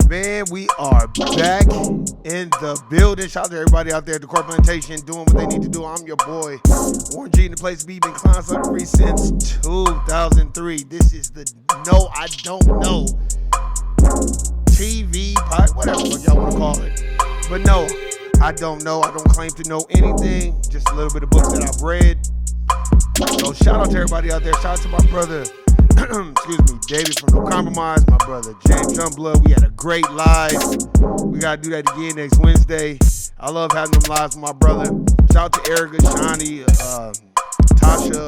Man, we are back in the building. Shout out to everybody out there at the Court Plantation doing what they need to do. I'm your boy, Warren G, in the place to be. Been Klein Sucker Free since 2003. This is the No I Don't Know TV, whatever y'all want to call it. But no, I don't know. I don't claim to know anything. Just a little bit of books that I've read. So shout out to everybody out there. Shout out to my brother, excuse me, David from No Compromise, my brother James Youngblood. We had a great live. We gotta do that again next Wednesday. I love having them lives with my brother. Shout out to Erica, Shani, Tasha,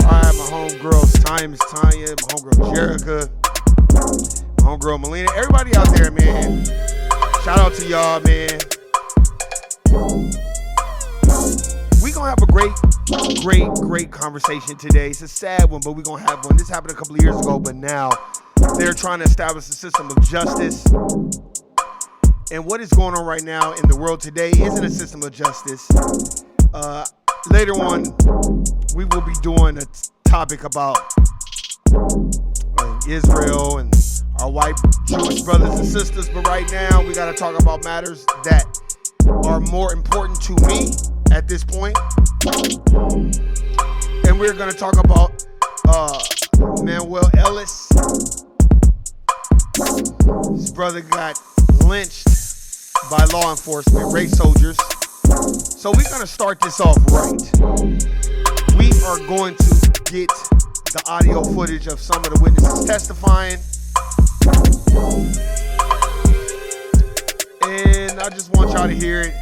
Ryan, my homegirl Tanya, my homegirl Jerica, my homegirl Melina, everybody out there, man. Shout out to y'all, man. We gonna have a great conversation today. It's a sad one, but we're gonna have one. This happened a couple of years ago, but now they're trying to establish a system of justice. And what is going on right now in the world today isn't a system of justice. Later on, we will be doing a topic about Israel and our white Jewish brothers and sisters. But right now, we gotta talk about matters that are more important to me at this point. And we're going to talk about Manuel Ellis. His brother got lynched by law enforcement, race soldiers. So we're going to start this off right. We are going to get the audio footage of some of the witnesses testifying. And I just want y'all to hear it.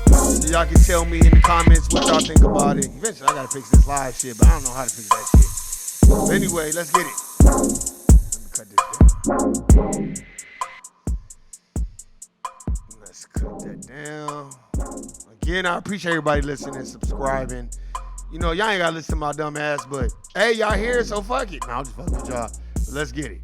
So y'all can tell me in the comments what y'all think about it. Eventually, I gotta fix this live shit, but I don't know how to fix that shit. But anyway, let's get it. Let me cut this down. Let's cut that down. Again, I appreciate everybody listening and subscribing. You know, y'all ain't gotta listen to my dumb ass, but hey, y'all here, so fuck it. Nah, I'm just fucking with y'all. But let's get it.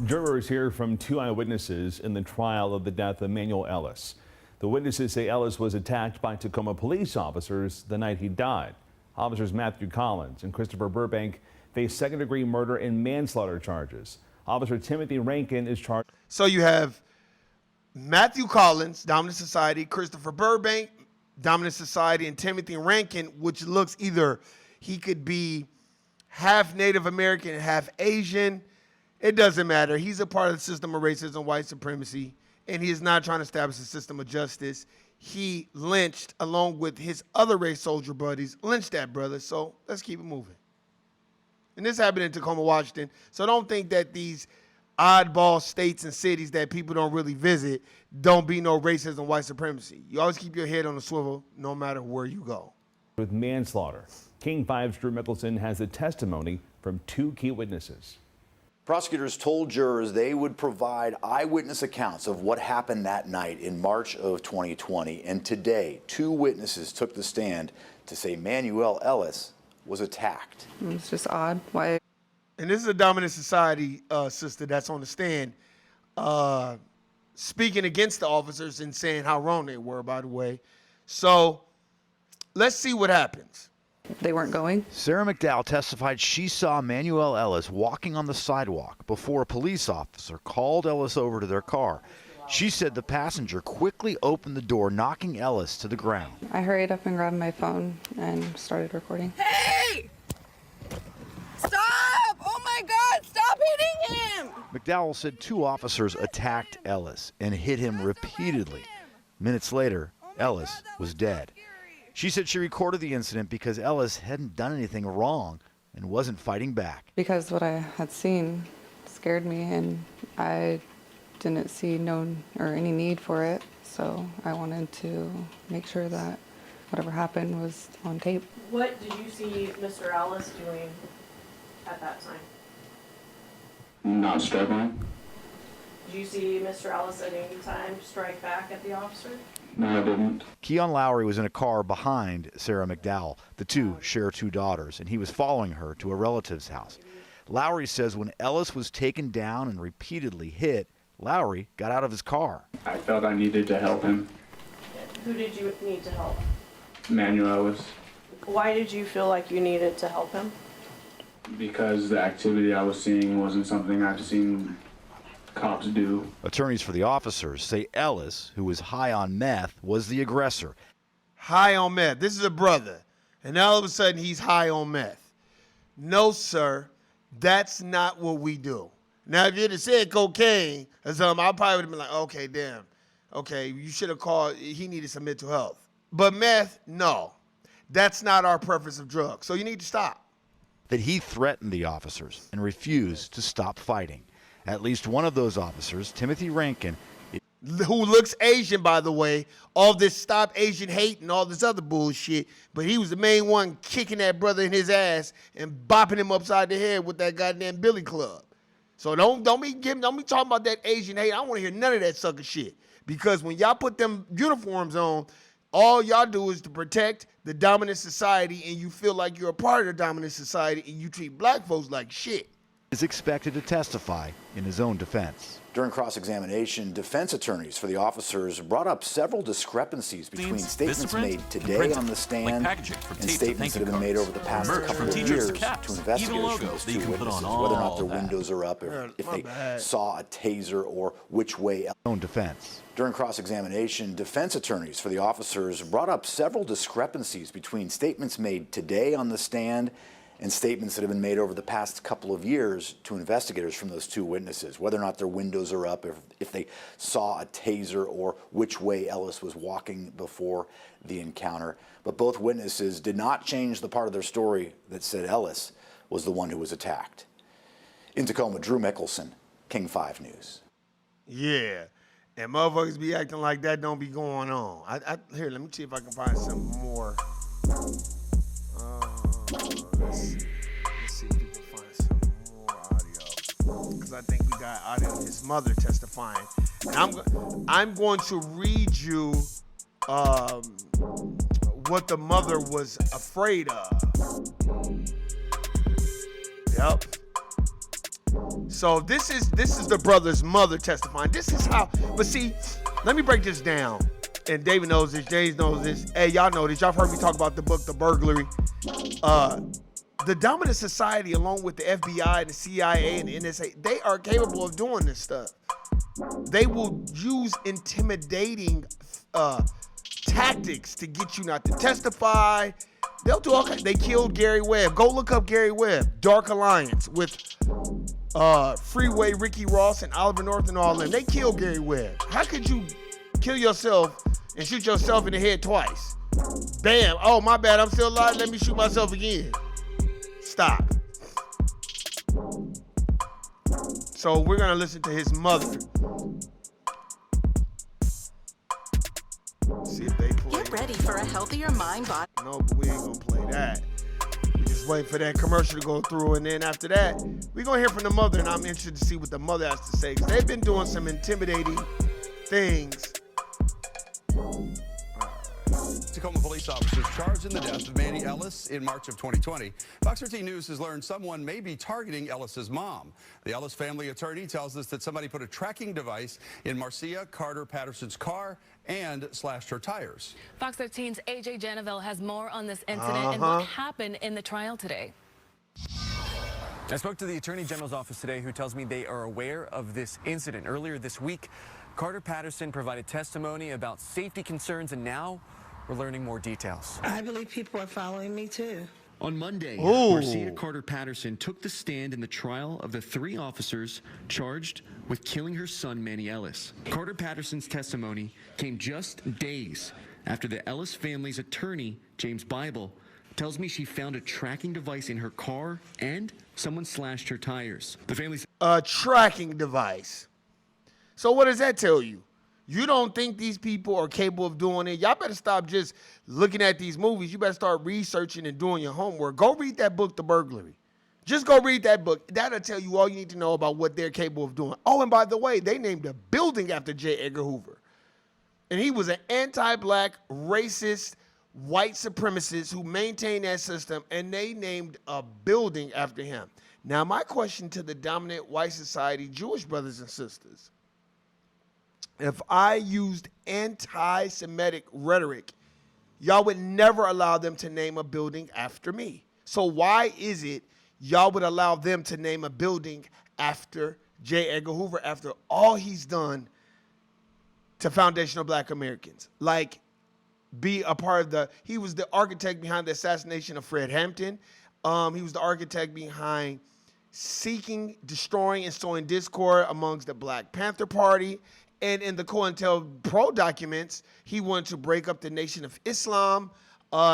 Jurors hear from two eyewitnesses in the trial of the death of Manuel Ellis. The witnesses say Ellis was attacked by Tacoma police officers the night he died. Officers Matthew Collins and Christopher Burbank face second-degree murder and manslaughter charges. Officer Timothy Rankin is charged. So you have Matthew Collins, Dominant Society, Christopher Burbank, Dominant Society, and Timothy Rankin, which looks either he could be half Native American, half Asian. It doesn't matter. He's a part of the system of racism, white supremacy, and he is not trying to establish a system of justice. He lynched, along with his other race soldier buddies, lynched that brother. So let's keep it moving. And this happened in Tacoma, Washington. So don't think that these oddball states and cities that people don't really visit don't be no racism, white supremacy. You always keep your head on the swivel no matter where you go. With manslaughter, King 5's Drew Mickelson has the testimony from two key witnesses. Prosecutors told jurors they would provide eyewitness accounts of what happened that night in March of 2020. And today, two witnesses took the stand to say Manuel Ellis was attacked. It's just odd. Why? And this is a Dominant Society sister that's on the stand speaking against the officers and saying how wrong they were, by the way. So let's see what happens. They weren't going? Sarah McDowell testified she saw Manuel Ellis walking on the sidewalk before a police officer called Ellis over to their car. She said the passenger quickly opened the door, knocking Ellis to the ground. I hurried up and grabbed my phone and started recording. Hey! Stop! Oh McDowell said 2 officers attacked Ellis and hit him repeatedly. Minutes later, Ellis was dead. She said she recorded the incident because Ellis hadn't done anything wrong and wasn't fighting back. Because what I had seen scared me, and I didn't see any need for it. So I wanted to make sure that whatever happened was on tape. What did you see Mr. Ellis doing at that time? Not struggling. Did you see Mr. Ellis at any time strike back at the officer? No, I didn't. Keon Lowry was in a car behind Sarah McDowell. The two share 2 daughters, and he was following her to a relative's house. Lowry says when Ellis was taken down and repeatedly hit, Lowry got out of his car. I felt I needed to help him. Who did you need to help? Manuel Ellis, Why did you feel like you needed to help him? because the activity I was seeing wasn't something I've seen cops do. Attorneys for the officers say Ellis, who was high on meth, was the aggressor. High on meth. This is a brother. And all of a sudden, he's high on meth. No, sir. That's not what we do. Now, if you'd have said cocaine or something, I probably would have been like, okay, damn. Okay, you should have called. He needed some mental health. But meth, no. That's not our preference of drugs. So you need to stop. That he threatened the officers and refused to stop fighting. At least one of those officers, Timothy Rankin, Who looks Asian, by the way. All this Stop Asian Hate and all this other bullshit. But he was the main one kicking that brother in his ass and bopping him upside the head with that goddamn billy club. So don't be talking about that Asian hate. I don't want to hear none of that sucker shit. Because when y'all put them uniforms on, all y'all do is to protect the dominant society, and you feel like you're a part of the dominant society, and you treat black folks like shit. is expected to testify in his own defense. During cross-examination, defense attorneys for the officers brought up several discrepancies between statements made today on the stand and statements that have been made over the past couple of years to investigators from those 2 witnesses, whether or not their windows are up, if they saw a taser, or which way. Own defense. During cross-examination, defense attorneys for the officers brought up several discrepancies between statements made today on the stand and statements that have been made over the past couple of years to investigators from those 2 witnesses, whether or not their windows are up, if they saw a taser, or which way Ellis was walking before the encounter. But both witnesses did not change the part of their story that said Ellis was the one who was attacked. In Tacoma, Drew Mickelson, King 5 News. Yeah. And motherfuckers be acting like that don't be going on. Here, let me see if I can find some more. Let's see if we can find some more audio. Because I think we got audio of his mother testifying. And I'm going to read you what the mother was afraid of. Yep. So this is the brother's mother testifying. This is how, but see, let me break this down. And David knows this, James knows this. Hey, y'all know this. Y'all have heard me talk about the book, The Burglary. The dominant society, along with the FBI, the CIA, and the NSA, they are capable of doing this stuff. They will use intimidating tactics to get you not to testify. They'll do all kinds. They killed Gary Webb. Go look up Gary Webb. Dark Alliance with Freeway, Ricky Ross, and Oliver North and all them. They killed Gary Webb. How could you kill yourself and shoot yourself in the head twice? Bam. Oh, my bad. I'm still alive. Let me shoot myself again. Stop. So we're going to listen to his mother. See if they play. Get ready for a healthier mind, body. No, but we ain't going to play that. We just wait for that commercial to go through, and then after that, we're going to hear from the mother, and I'm interested to see what the mother has to say, because they've been doing some intimidating things. Tacoma police officers charged in the death of Manny Ellis in March of 2020. Fox 13 News has learned someone may be targeting Ellis's mom. The Ellis family attorney tells us that somebody put a tracking device in Marcia Carter Patterson's car and slashed her tires. Fox 13's AJ Janaville has more on this incident and what happened in the trial today. I spoke to the Attorney General's office today, who tells me they are aware of this incident. Earlier this week, Carter Patterson provided testimony about safety concerns, and now we're learning more details. I believe people are following me too. On Monday, Ooh. Marcia Carter Patterson took the stand in the trial of the 3 officers charged with killing her son, Manny Ellis. Carter Patterson's testimony came just days after the Ellis family's attorney, James Bible, tells me she found a tracking device in her car and someone slashed her tires. The family's A tracking device. So what does that tell you? You don't think these people are capable of doing it? Y'all better stop just looking at these movies. You better start researching and doing your homework. Go read that book, The Burglary. Just go read that book. That'll tell you all you need to know about what they're capable of doing. Oh, and by the way, they named a building after J. Edgar Hoover. And he was an anti-black, racist, white supremacist who maintained that system, and they named a building after him. Now, my question to the dominant white society, Jewish brothers and sisters, if I used anti-Semitic rhetoric, y'all would never allow them to name a building after me. So why is it y'all would allow them to name a building after J. Edgar Hoover after all he's done to foundational black Americans? Like, be a part of he was the architect behind the assassination of Fred Hampton. He was the architect behind seeking, destroying, and sowing discord amongst the Black Panther Party. And in the COINTELPRO documents, he wanted to break up the Nation of Islam.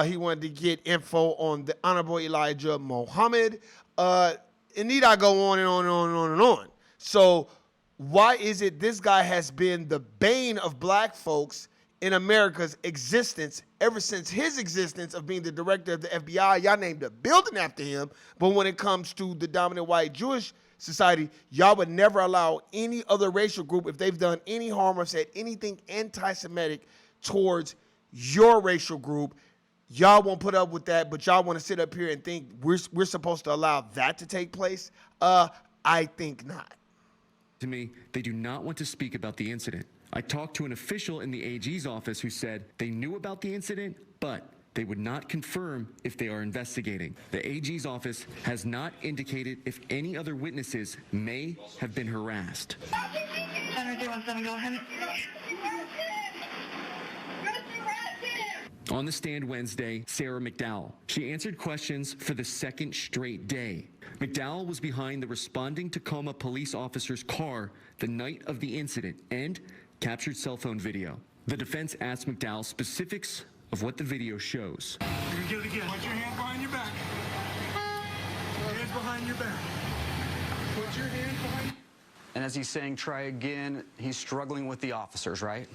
He wanted to get info on the Honorable Elijah Muhammad. And need I go on and on and on and on and on. So why is it this guy has been the bane of black folks in America's existence ever since his existence of being the director of the FBI? Y'all named a building after him. But when it comes to the dominant white Jewish society, y'all would never allow any other racial group, if they've done any harm or said anything anti-Semitic towards your racial group, y'all won't put up with that, but y'all want to sit up here and think we're supposed to allow that to take place? I think not. to me, they do not want to speak about the incident. I talked to an official in the AG's office who said they knew about the incident, but they would not confirm if they are investigating. The AG's office has not indicated if any other witnesses may have been harassed. On the stand Wednesday, Sarah McDowell. She answered questions for the second straight day. McDowell was behind the responding Tacoma police officer's car the night of the incident and captured cell phone video. The defense asked McDowell specifics of what the video shows. You're gonna get it again. Put your hand behind your back. Hands behind your back. Put your hand behind. And as he's saying, try again, he's struggling with the officers, right?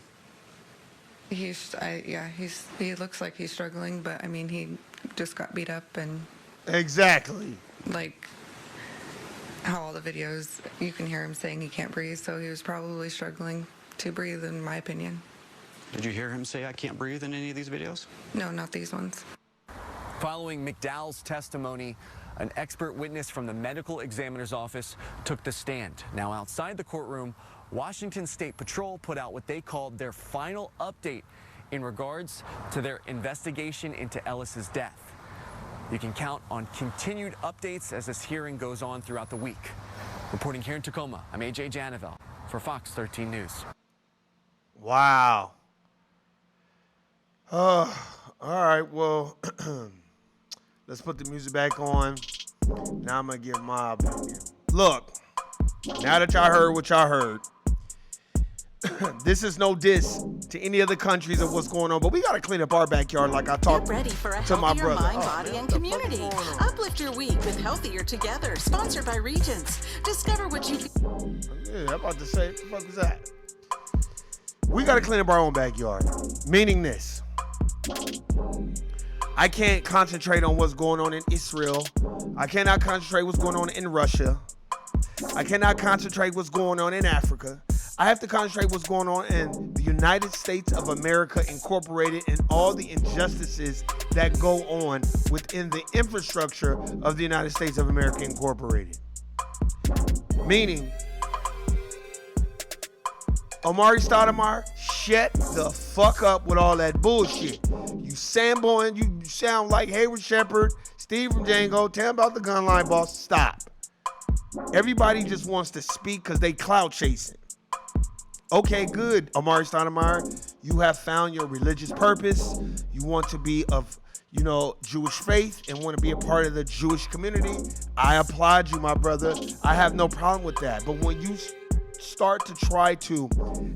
He looks like he's struggling, but I mean, he just got beat up and. Exactly. Like how all the videos, you can hear him saying he can't breathe, so he was probably struggling to breathe, in my opinion. Did you hear him say, I can't breathe in any of these videos? No, not these ones. Following McDowell's testimony, an expert witness from the medical examiner's office took the stand. Now outside the courtroom, Washington State Patrol put out what they called their final update in regards to their investigation into Ellis's death. You can count on continued updates as this hearing goes on throughout the week. Reporting here in Tacoma, I'm AJ Janavel for Fox 13 News. Wow. All right, well, let's put the music back on. Now I'm going to give my opinion. Look, now that y'all heard what y'all heard, this is no diss to any other countries of what's going on, but we got to clean up our backyard like I talked Get ready for a to my healthier brother. mind, body, and community. Uplift your week with Healthier Together, sponsored by Regents. Discover what you... Yeah, I'm about to say, what the fuck was that? We got to clean up our own backyard, meaning this. I can't concentrate on what's going on in Israel. I cannot concentrate what's going on in Russia. I cannot concentrate what's going on in Africa. I have to concentrate what's going on in the United States of America Incorporated and all the injustices that go on within the infrastructure of the United States of America Incorporated. Meaning, Omari Stoudemire, shut the fuck up with all that bullshit. You Samboing, you sound like Hayward Shepherd, Steve from Django, tell him about the gun line boss. Stop. Everybody just wants to speak because they clout chasing. Okay, good, Omari Stoudemire. You have found your religious purpose. You want to be of, Jewish faith and want to be a part of the Jewish community, I applaud you, my brother. I have no problem with that. But when you start to try to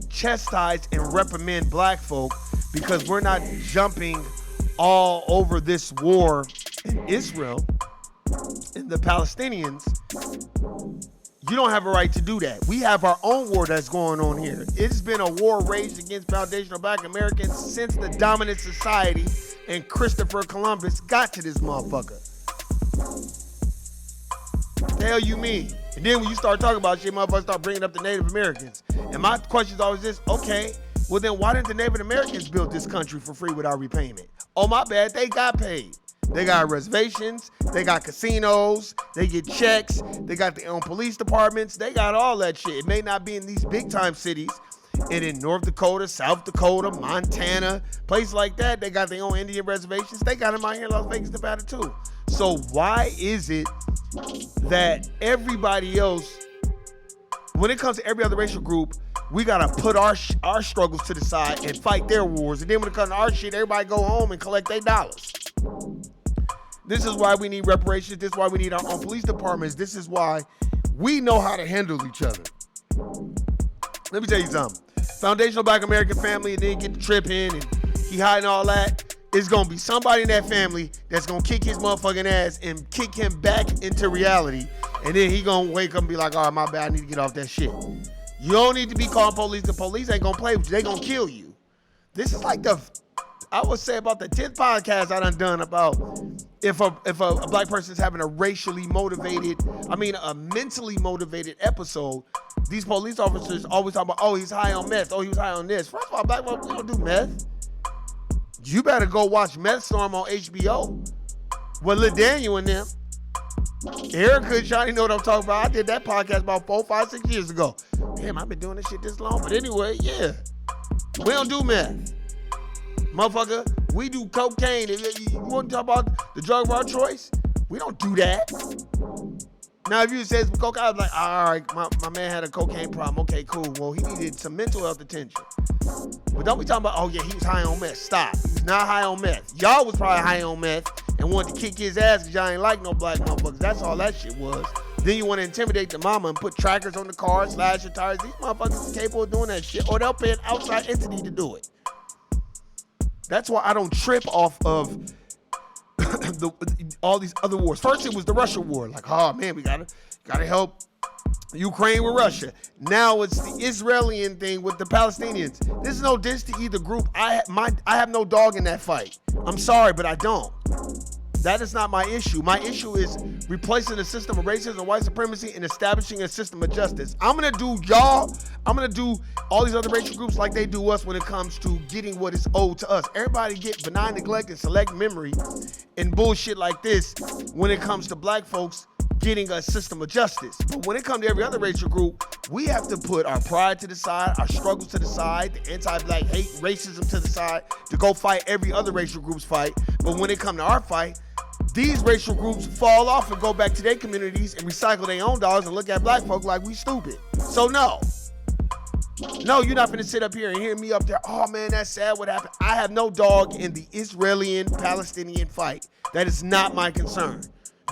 chastise and reprimand black folk because we're not jumping all over this war in Israel and the Palestinians, you don't have a right to do that. We have our own war that's going on here. It's been a war raged against foundational black Americans since the dominant society and Christopher Columbus got to this motherfucker. The hell you mean? And then when you start talking about shit, motherfuckers start bringing up the Native Americans. And my question is always this, okay, well then why didn't the Native Americans build this country for free without repayment? Oh my bad, they got paid. They got reservations, they got casinos, they get checks, they got their own police departments, they got all that shit. It may not be in these big time cities, and in North Dakota, South Dakota, Montana, places like that, they got their own Indian reservations. They got them out here in Las Vegas, Nevada too. So why is it that everybody else, when it comes to every other racial group, we gotta put our struggles to the side and fight their wars, and then when it comes to our shit, everybody go home and collect their dollars? This is why we need reparations. This is why we need our own police departments. This is why we know how to handle each other. Let me tell you something. Foundational black American family, and then get the trip in and he hiding all that. It's gonna be somebody in that family that's gonna kick his motherfucking ass and kick him back into reality. And then he gonna wake up and be like, all right, my bad, I need to get off that shit. You don't need to be calling police. The police ain't gonna play with you. They gonna kill you. This is like I would say about the 10th podcast I done about if a black person is having a mentally motivated episode, these police officers always talk about, oh, he's high on meth. Oh, he was high on this. First of all, black folks, we don't do meth. You better go watch Meth Storm on HBO with Lil Daniel and them. Erica and Johnny know what I'm talking about. I did that podcast about 4, 5, 6 years ago. Damn, I've been doing this shit this long. But anyway, yeah. We don't do meth. Motherfucker, we do cocaine. You want to talk about the drug of our choice? We don't do that. Now, if you said cocaine, I was like, all right, my man had a cocaine problem. Okay, cool. Well, he needed some mental health attention. But don't be talking about, oh yeah, he was high on meth. Stop. He's not high on meth. Y'all was probably high on meth and wanted to kick his ass because y'all ain't like no black motherfuckers. That's all that shit was. Then you want to intimidate the mama and put trackers on the car, slash your tires. These motherfuckers are capable of doing that shit. Or they'll pay an outside entity to do it. That's why I don't trip off of all these other wars. First, it was the Russia war. Like, oh man, we gotta help Ukraine with Russia. Now it's the Israeli thing with the Palestinians. There's no diss to either group. I have no dog in that fight. I'm sorry, but I don't. That is not my issue. My issue is replacing the system of racism and white supremacy and establishing a system of justice. I'm gonna do all these other racial groups like they do us when it comes to getting what is owed to us. Everybody get benign neglect and select memory and bullshit like this when it comes to black folks getting a system of justice. But when it comes to every other racial group, we have to put our pride to the side, our struggles to the side, the anti-black hate, racism to the side, to go fight every other racial group's fight. But when it comes to our fight, these racial groups fall off and go back to their communities and recycle their own dollars and look at black folk like we stupid. So no, you're not gonna sit up here and hear me up there, oh man, that's sad what happened. I have no dog in the Israeli-Palestinian fight. That is not my concern.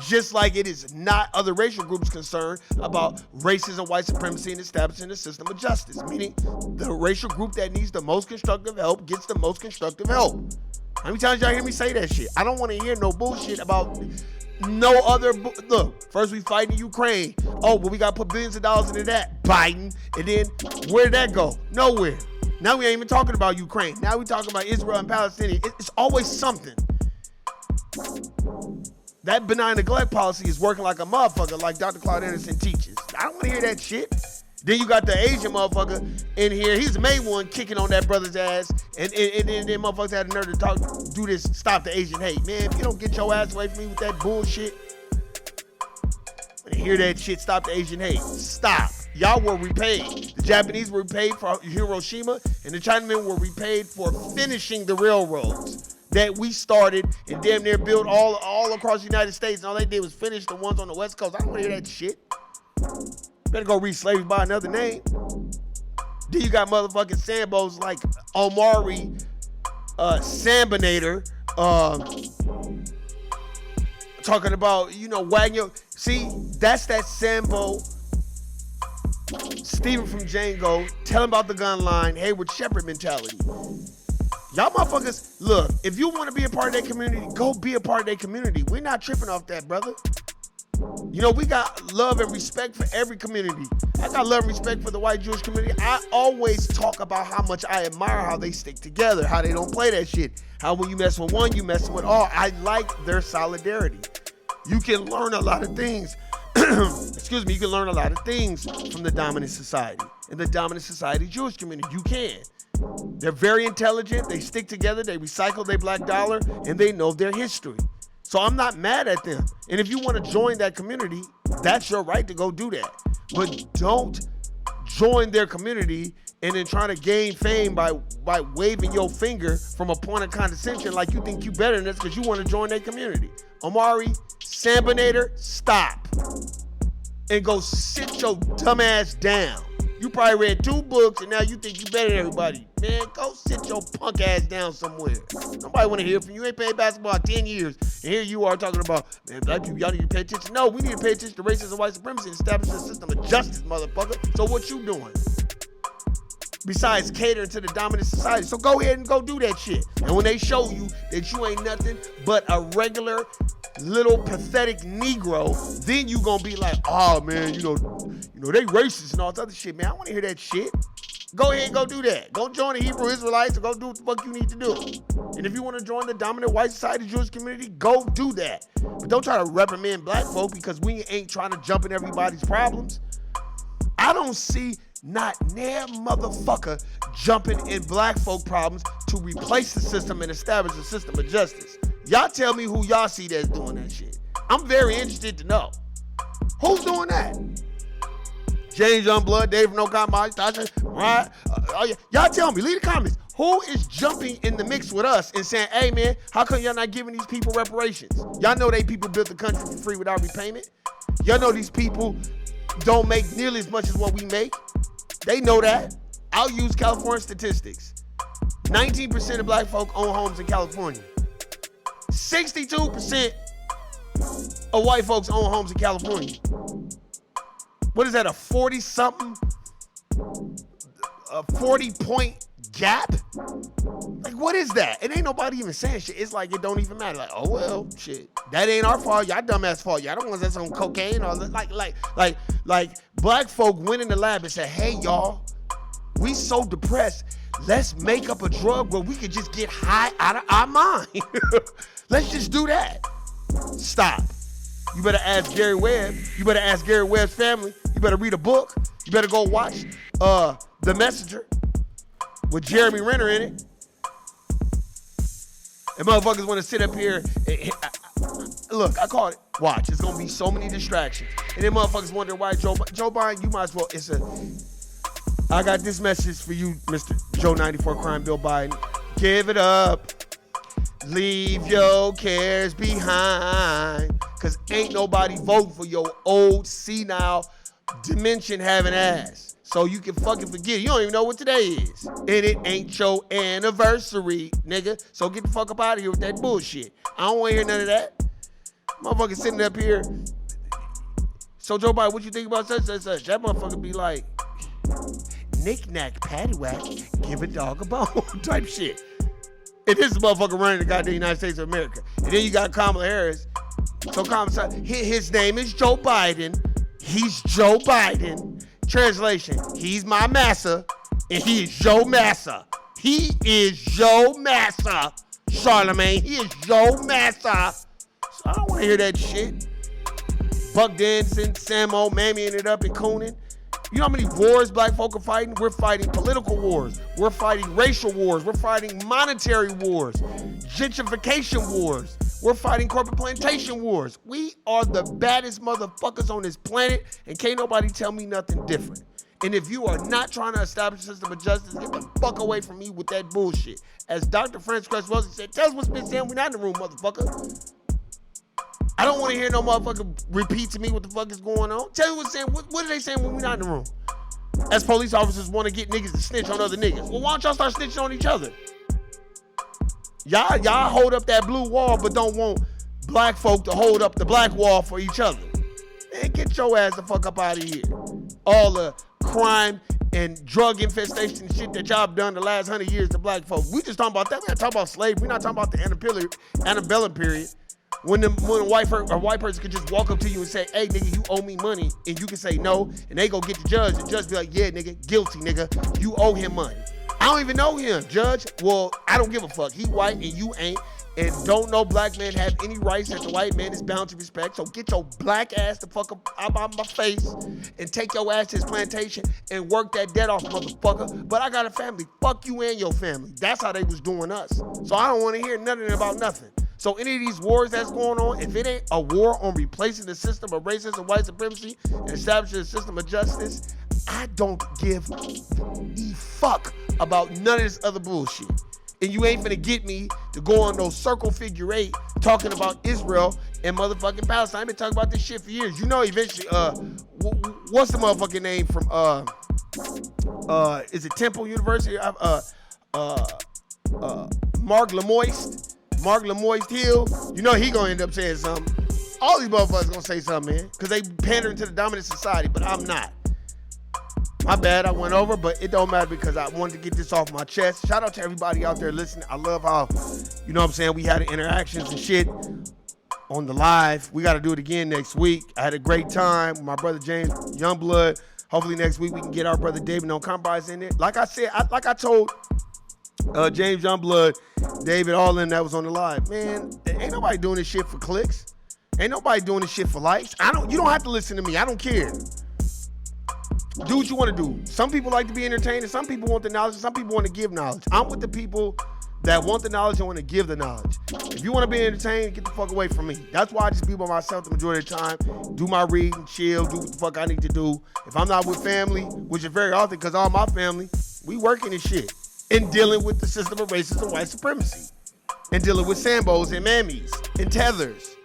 Just like it is not other racial groups' concern about racism, white supremacy, and establishing a system of justice. Meaning the racial group that needs the most constructive help gets the most constructive help. How many times y'all hear me say that shit? I don't want to hear no bullshit about no other. Look, first we fighting Ukraine. Oh, well, we got to put billions of dollars into that. Biden. And then where'd that go? Nowhere. Now we ain't even talking about Ukraine. Now we talking about Israel and Palestine. It's always something. That benign neglect policy is working like a motherfucker, like Dr. Claude Anderson teaches. I don't want to hear that shit. Then you got the Asian motherfucker in here. He's the main one kicking on that brother's ass. And then motherfuckers had the nerve to do this, stop the Asian hate. Man, if you don't get your ass away from me with that bullshit, when you hear that shit, stop the Asian hate. Stop. Y'all were repaid. The Japanese were repaid for Hiroshima, and the Chinamen were repaid for finishing the railroads that we started and damn near built all across the United States. And all they did was finish the ones on the West Coast. I don't want to hear that shit. Better go read Slavery by Another Name. Then you got motherfucking Sambos like Omari Sambinator talking about, wagging your, see, that's that Sambo, Steven from Django, telling about the gun line, Hayward Shepherd mentality. Y'all motherfuckers, look, if you want to be a part of that community, go be a part of that community. We're not tripping off that, brother. We got love and respect for every community. I got love and respect for the white Jewish community. I always talk about how much I admire how they stick together, how they don't play that shit. How when you mess with one, you mess with all. I like their solidarity. You can learn a lot of things. Excuse me, you can learn a lot of things from the dominant society and the dominant society Jewish community. You can. They're very intelligent. They stick together. They recycle their black dollar, and they know their history. So I'm not mad at them. And if you want to join that community, that's your right to go do that. But don't join their community and then try to gain fame by waving your finger from a point of condescension like you think you better than us because you want to join their community. Omari, Sambinator, stop. And go sit your dumb ass down. You probably read 2 books and now you think you better than everybody. Man, go sit your punk ass down somewhere. Nobody want to hear from you. You ain't played basketball in 10 years. And here you are talking about, man, black people, y'all need to pay attention. No, we need to pay attention to racism and white supremacy and establish a system of justice, motherfucker. So what you doing? Besides catering to the dominant society. So go ahead and go do that shit. And when they show you that you ain't nothing but a regular little pathetic Negro, then you gonna be like, oh man, they racist and all this other shit, man. I wanna hear that shit. Go ahead and go do that. Go join the Hebrew Israelites and go do what the fuck you need to do. And if you wanna join the dominant white society Jewish community, go do that. But don't try to reprimand black folk because we ain't trying to jump in everybody's problems. I don't see not near motherfucker jumping in black folk problems to replace the system and establish a system of justice. Y'all tell me who y'all see that's doing that shit. I'm very interested to know. Who's doing that? James Youngblood, Dave No Comment, Tasha, right? Y'all tell me, leave the comments. Who is jumping in the mix with us and saying, hey man, how come y'all not giving these people reparations? Y'all know they people built the country for free without repayment. Y'all know these people don't make nearly as much as what we make. They know that. I'll use California statistics. 19% of black folk own homes in California. 62% of white folks own homes in California. What is that, a 40-something, a 40-point gap? Like, what is that? It ain't nobody even saying shit. It's like it don't even matter. Like, oh, well, shit. That ain't our fault. Y'all dumbass fault. Y'all don't want that's on cocaine or like black folk went in the lab and said, hey, y'all, we so depressed. Let's make up a drug where we could just get high out of our mind. Let's just do that. Stop. You better ask Gary Webb. You better ask Gary Webb's family. You better read a book. You better go watch The Messenger with Jeremy Renner in it. And motherfuckers want to sit up here. Look, I call it watch. It's going to be so many distractions. And then motherfuckers wonder why Joe Biden, you might as well, I got this message for you, Mr. Joe 94 Crime Bill Biden. Give it up. Leave your cares behind. Cause ain't nobody voting for your old senile dementia having ass. So you can fucking forget. You don't even know what today is. And it ain't your anniversary, nigga. So get the fuck up out of here with that bullshit. I don't want to hear none of that. Motherfucker sitting up here. So Joe Biden, what you think about such? That motherfucker be like, knick-knack, paddywhack, give a dog a bone type shit. And this motherfucker running the goddamn United States of America. And then you got Kamala Harris. So his name is Joe Biden. He's Joe Biden. Translation, he's my massa, and he is Joe Massa. He is Joe Massa. Charlemagne, he is Joe Massa. So I don't want to hear that shit. Buck dancing, Samo, mammying it up and cooning. You know how many wars black folk are fighting? We're fighting political wars. We're fighting racial wars. We're fighting monetary wars. Gentrification wars. We're fighting corporate plantation wars. We are the baddest motherfuckers on this planet, and can't nobody tell me nothing different. And if you are not trying to establish a system of justice, get the fuck away from me with that bullshit. As Dr. Francis Cress Wilson said, tell us what's been saying. We're not in the room, motherfucker. I don't want to hear no motherfucker repeat to me what the fuck is going on. Tell me what's saying. What are they saying when we're not in the room? As police officers want to get niggas to snitch on other niggas. Well, why don't y'all start snitching on each other? Y'all hold up that blue wall, but don't want black folk to hold up the black wall for each other. Man, get your ass the fuck up out of here. All the crime and drug infestation and shit that y'all done the last 100 years to black folk. We just talking about that. We're not talking about slavery. We're not talking about the antebellum period. When a white person could just walk up to you and say, hey, nigga, you owe me money. And you can say no. And they go get the judge. The judge be like, yeah, nigga, guilty, nigga. You owe him money. I don't even know him, judge. Well, I don't give a fuck. He white and you ain't. And don't no black man have any rights that the white man is bound to respect. So get your black ass the fuck up out my face and take your ass to his plantation and work that debt off, motherfucker. But I got a family. Fuck you and your family. That's how they was doing us. So I don't want to hear nothing about nothing. So any of these wars that's going on, if it ain't a war on replacing the system of racism and white supremacy and establishing a system of justice, I don't give a fuck about none of this other bullshit. And you ain't finna get me to go on no circle figure 8 talking about Israel and motherfucking Palestine. I've been talking about this shit for years. You know, eventually, what's the motherfucking name from, is it Temple University? Mark Lemoyne Hill. You know he gonna end up saying something. All these motherfuckers gonna say something, man, because they pandering to the dominant society, but I'm not. My bad, I went over, but it don't matter because I wanted to get this off my chest. Shout out to everybody out there listening. I love how, you know what I'm saying, we had interactions and shit on the live. We got to do it again next week. I had a great time with my brother James Youngblood. Hopefully next week we can get our brother David No Compromise in there. Like I said, like I told James Youngblood, David, all in that was on the live. Man, ain't nobody doing this shit for clicks. Ain't nobody doing this shit for likes. You don't have to listen to me. I don't care. Do what you want to do. Some people like to be entertained, and some people want the knowledge, and some people want to give knowledge. I'm with the people that want the knowledge and want to give the knowledge. If you want to be entertained, get the fuck away from me. That's why I just be by myself the majority of the time. Do my reading, chill, do what the fuck I need to do. If I'm not with family, which is very often because all my family, we working this shit and dealing with the system of racism and white supremacy and dealing with Sambos and mammies and tethers.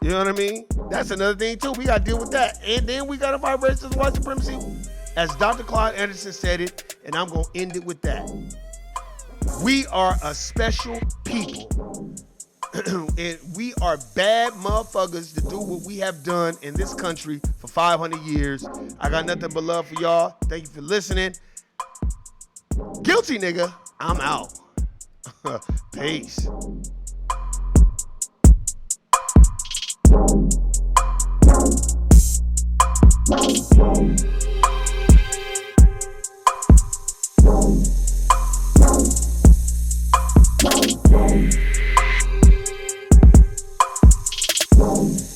You know what I mean? That's another thing too. We got to deal with that. And then we got to fight racism and white supremacy. As Dr. Claude Anderson said it, and I'm going to end it with that. We are a special people. And we are bad motherfuckers to do what we have done in this country for 500 years. I got nothing but love for y'all. Thank you for listening. Guilty, nigga. I'm out. Peace. Boom.